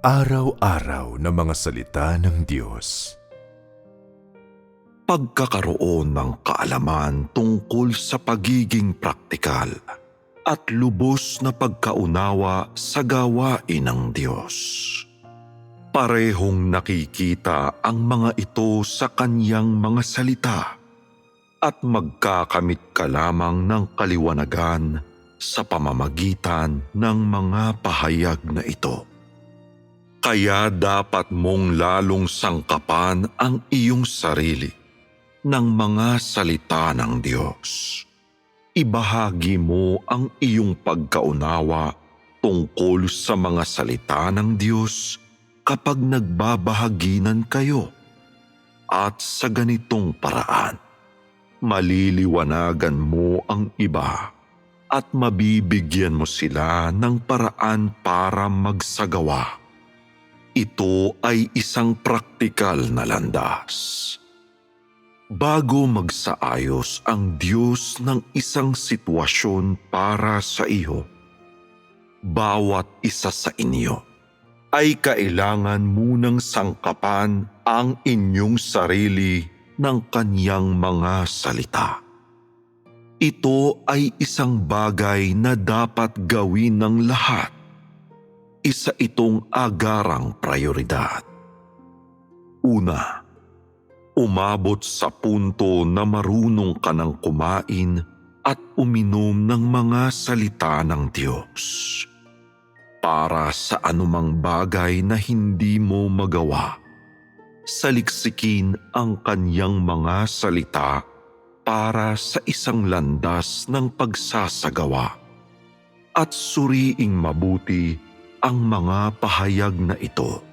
Araw-araw na mga salita ng Diyos. Pagkakaroon ng kaalaman tungkol sa pagiging praktikal at lubos na pagkaunawa sa gawain ng Diyos. Parehong nakikita ang mga ito sa kanyang mga salita at magkakamit ka lamang ng kaliwanagan sa pamamagitan ng mga pahayag na ito. Kaya dapat mong lalong sangkapan ang iyong sarili ng mga salita ng Diyos. Ibahagi mo ang iyong pagkaunawa tungkol sa mga salita ng Diyos kapag nagbabahaginan kayo. At sa ganitong paraan, maliliwanagan mo ang iba at mabibigyan mo sila ng paraan para magsagawa. Ito ay isang praktikal na landas. Bago magsaayos ang Diyos ng isang sitwasyon para sa iyo, bawat isa sa inyo ay kailangan munang sangkapan ang inyong sarili ng kanyang mga salita. Ito ay isang bagay na dapat gawin ng lahat. Isa itong agarang prioridad. Una, umabot sa punto na marunong ka ng kumain at uminom ng mga salita ng Diyos. Para sa anumang bagay na hindi mo magawa, saliksikin ang kanyang mga salita para sa isang landas ng pagsasagawa at suriing mabuti ang mga pahayag na ito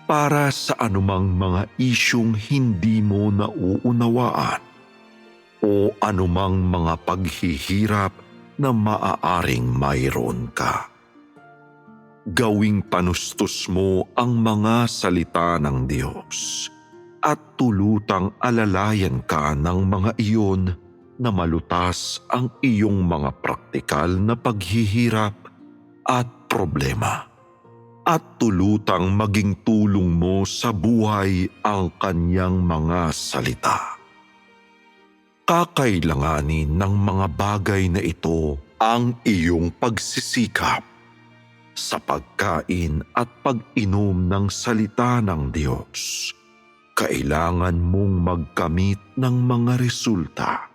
para sa anumang mga isyung hindi mo nauunawaan o anumang mga paghihirap na maaaring mayroon ka. Gawing panustos mo ang mga salita ng Diyos at tulutang alalayan ka ng mga iyon na malutas ang iyong mga praktikal na paghihirap at problema, at tulutang maging tulong mo sa buhay ang kanyang mga salita. Kakailanganin ng mga bagay na ito ang iyong pagsisikap sa pagkain at pag-inom ng salita ng Diyos. Kailangan mong magkamit ng mga resulta.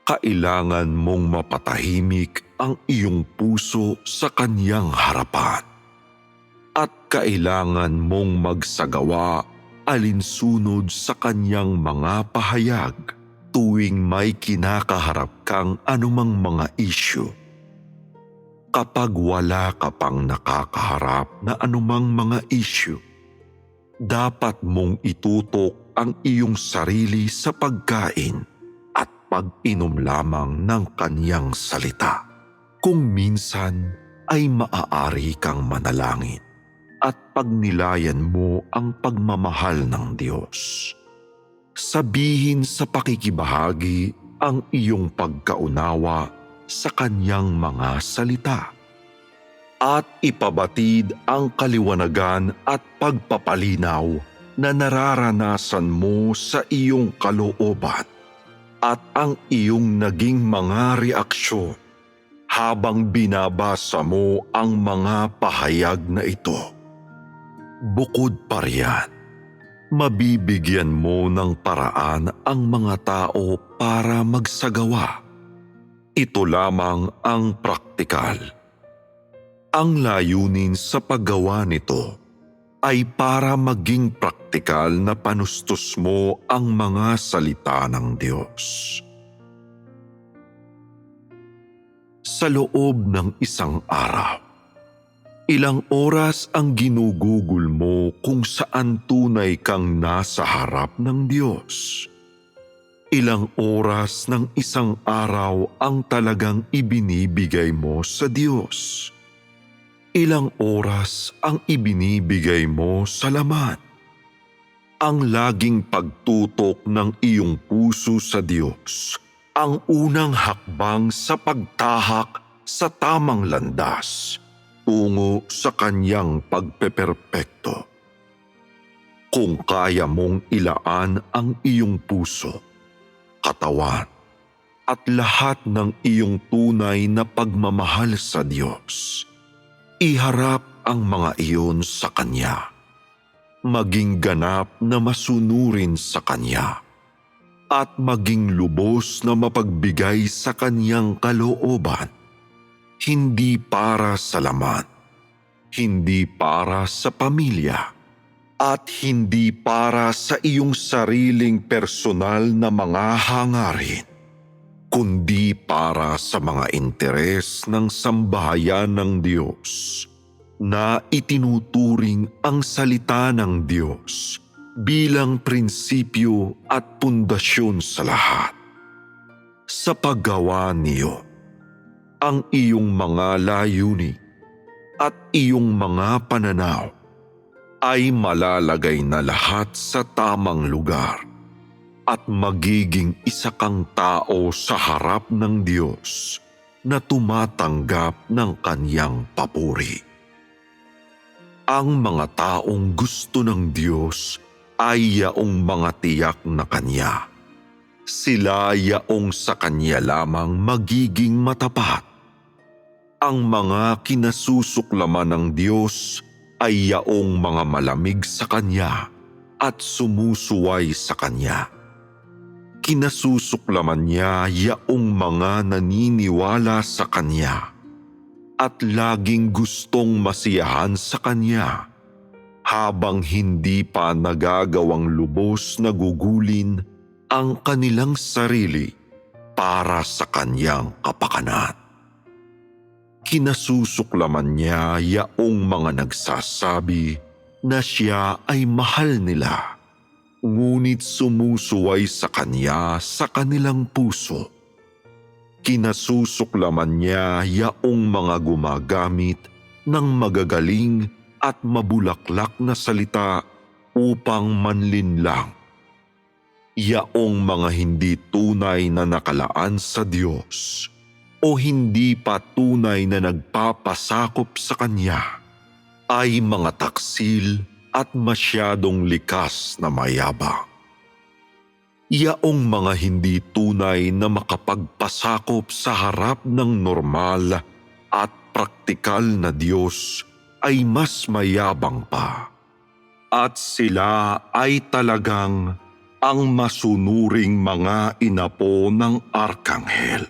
Kailangan mong mapatahimik ang iyong puso sa kanyang harapan. At kailangan mong magsagawa alinsunod sa kanyang mga pahayag tuwing may kinakaharap kang anumang mga isyu. Kapag wala ka pang nakakaharap na anumang mga isyu, dapat mong itutok ang iyong sarili sa pagkain at pag-inom lamang ng kanyang salita. Kung minsan ay maaari kang manalangin at pagnilayan mo ang pagmamahal ng Diyos. Sabihin sa pakikibahagi ang iyong pagkaunawa sa kanyang mga salita at ipabatid ang kaliwanagan at pagpapalinaw na nararanasan mo sa iyong kalooban at ang iyong naging mga reaksyon habang binabasa mo ang mga pahayag na ito. Bukod pa riyan, mabibigyan mo ng paraan ang mga tao para magsagawa. Ito lamang ang praktikal. Ang layunin sa paggawa nito ay para maging praktikal na panustos mo ang mga salita ng Diyos. Sa loob ng isang araw, ilang oras ang ginugugol mo kung saan tunay kang nasa harap ng Diyos? Ilang oras ng isang araw ang talagang ibinibigay mo sa Diyos? Ilang oras ang ibinibigay mo sa laman? Ang laging pagtutok ng iyong puso sa Diyos ang unang hakbang sa pagtahak sa tamang landas tungo sa kanyang pagpeperpekto. Kung kaya mong ilaan ang iyong puso, katawan, at lahat ng iyong tunay na pagmamahal sa Diyos, iharap ang mga iyon sa Kanya. Maging ganap na masunurin sa Kanya at maging lubos na mapagbigay sa Kanyang kalooban, hindi para sa laman, hindi para sa pamilya, at hindi para sa iyong sariling personal na mga hangarin, kundi para sa mga interes ng sambahayan ng Diyos na itinuturing ang salita ng Diyos bilang prinsipyo at pundasyon sa lahat. Sa paggawa niyo, ang iyong mga layunin at iyong mga pananaw ay malalagay na lahat sa tamang lugar at magiging isa kang tao sa harap ng Diyos na tumatanggap ng Kanyang papuri. Ang mga taong gusto ng Diyos ay yaong mga tiyak na Kanya. Sila yaong sa Kanya lamang magiging matapat. Ang mga kinasusuklaman ng Diyos ay yaong mga malamig sa Kanya at sumusuway sa Kanya. Kinasusuklaman niya yaong mga naniniwala sa Kanya at laging gustong masiyahan sa Kanya habang hindi pa nagagawang lubos na gugulin ang kanilang sarili para sa Kanyang kapakanan. Kinasusuklaman niya yaong mga nagsasabi na siya ay mahal nila, ngunit sumusuway sa Kanya sa kanilang puso. Kinasusuklaman niya yaong mga gumagamit ng magagaling at mabulaklak na salita upang manlinlang. Yaong mga hindi tunay na nakalaan sa Diyos o hindi pa tunay na nagpapasakop sa Kanya ay mga taksil at masyadong likas na mayabang. Yaong mga hindi tunay na makapagpasakop sa harap ng normal at praktikal na Diyos ay mas mayabang pa. At sila ay talagang ang masunuring mga inapo ng arkanghel.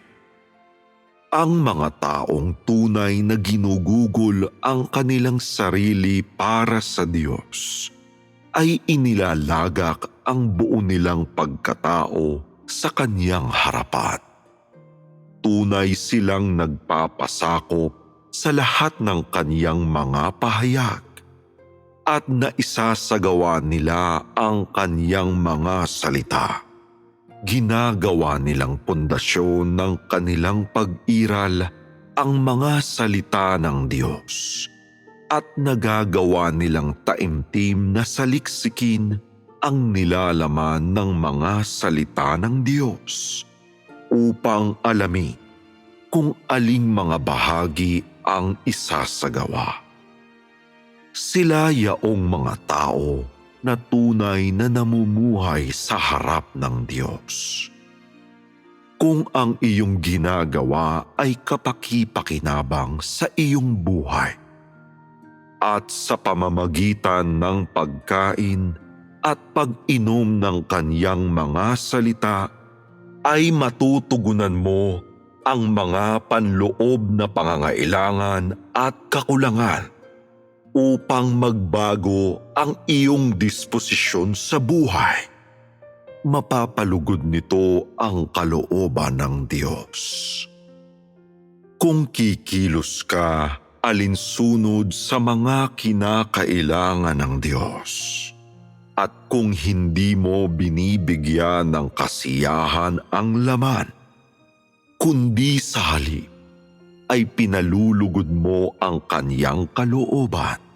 Ang mga taong tunay na ginugugol ang kanilang sarili para sa Diyos ay inilalagak ang buo nilang pagkatao sa Kanyang harapan. Tunay silang nagpapasakop sa lahat ng Kanyang mga pahayag at naisasagawa nila ang Kanyang mga salita. Ginagawa nilang pundasyon ng kanilang pag-iral ang mga salita ng Diyos at nagagawa nilang taimtim na saliksikin ang nilalaman ng mga salita ng Diyos upang alamin kung aling mga bahagi ang isasagawa. Sila yaong mga tao na tunay na namumuhay sa harap ng Diyos. Kung ang iyong ginagawa ay kapaki-pakinabang sa iyong buhay at sa pamamagitan ng pagkain at pag-inom ng Kanyang mga salita, ay matutugunan mo ang mga panloob na pangangailangan at kakulangan upang magbago ang iyong disposisyon sa buhay. Mapapalugod nito ang kalooban ng Diyos. Kung kikilos ka alinsunod sa mga kinakailangan ng Diyos, at kung hindi mo binibigyan ng kasiyahan ang laman, kundi sa halip ay pinalulugod mo ang Kanyang kalooban,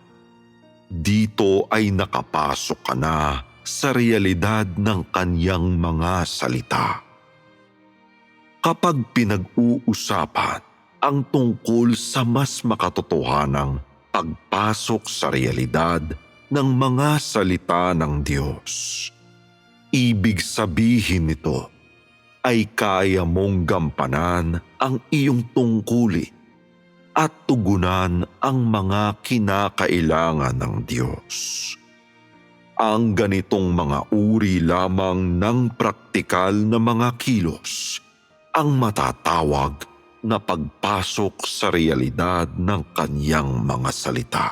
dito ay nakapasok ka na sa realidad ng Kanyang mga salita. Kapag pinag-uusapan ang tungkol sa mas makatotohanang pagpasok sa realidad ng mga salita ng Diyos. Ibig sabihin nito ay kaya mong gampanan ang iyong tungkulin at tugunan ang mga kinakailangan ng Diyos. Ang ganitong mga uri lamang ng praktikal na mga kilos ang matatawag na pagpasok sa realidad ng kanyang mga salita.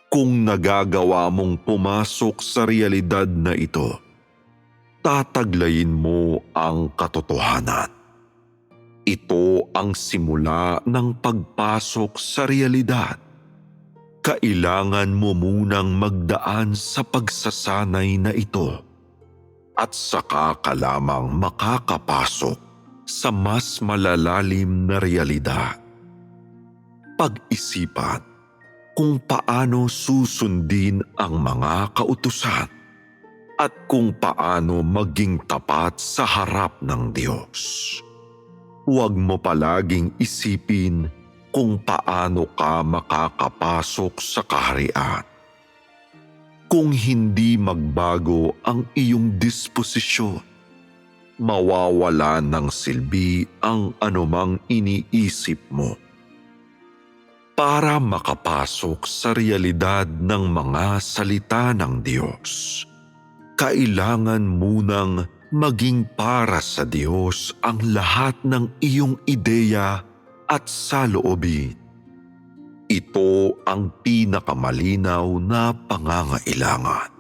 Kung nagagawa mong pumasok sa realidad na ito, tataglayin mo ang katotohanan. Ito ang simula ng pagpasok sa realidad. Kailangan mo munang magdaan sa pagsasanay na ito at saka ka lamang makakapasok sa mas malalalim na realidad. Pag-isipan kung paano susundin ang mga kautusan at kung paano maging tapat sa harap ng Diyos. Huwag mo palaging isipin kung paano ka makakapasok sa kaharian. Kung hindi magbago ang iyong disposisyon, mawawala ng silbi ang anumang iniisip mo. Para makapasok sa realidad ng mga salita ng Diyos, kailangan munang maging para sa Diyos ang lahat ng iyong ideya at saloobin. Ito ang pinakamalinaw na pangangailangan.